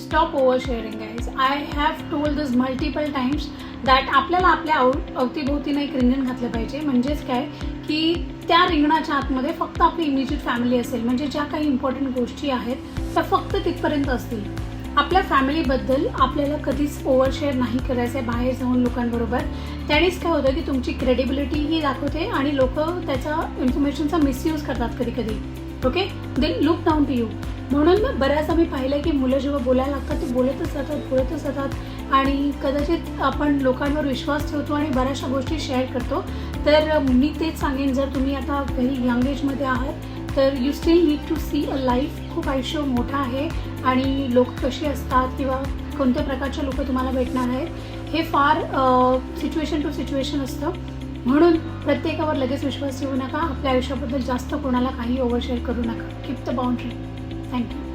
Stop over sharing guys. I have told this multiple times that आपल्याला आपल्या अवतीभोवतीनं एक रिंगण घातलं पाहिजे. म्हणजेच काय की त्या रिंगणाच्या आतमध्ये फक्त आपली इमिजिएट फॅमिली असेल. म्हणजे ज्या काही इम्पॉर्टंट गोष्टी आहेत त्या फक्त तिथपर्यंत असतील. आपल्या फॅमिलीबद्दल आपल्याला कधीच ओव्हर शेअर नाही करायचं आहे बाहेर जाऊन लोकांबरोबर. त्यानेच काय होतं की तुमची क्रेडिबिलिटीही दाखवते आणि लोक त्याचा इन्फॉर्मेशनचा मिसयूज करतात कधी कधी. Okay, then look down to you. म्हणून बऱ्याचदा मी पाहिलं की मुलं जेव्हा बोलायला लागतात ते बोलतच जातात आणि कदाचित आपण लोकांवर विश्वास ठेवतो आणि बऱ्याचशा गोष्टी शेअर करतो. तर मी तेच सांगेन, जर तुम्ही आता व्हेरी यंग एजमध्ये आहात तर you still need to see a life. खूप आयुष्य मोठं आहे आणि लोक कशी असतात किंवा कोणत्या प्रकारचे लोक तुम्हाला भेटणार आहेत हे फार सिच्युएशन टू सिच्युएशन असतं. म्हणून प्रत्येकावर लगेच विश्वास ठेवू नका. आपल्या आयुष्याबद्दल जास्त कोणाला काही ओव्हरशेअर करू नका. Keep the boundary. थँक्यू.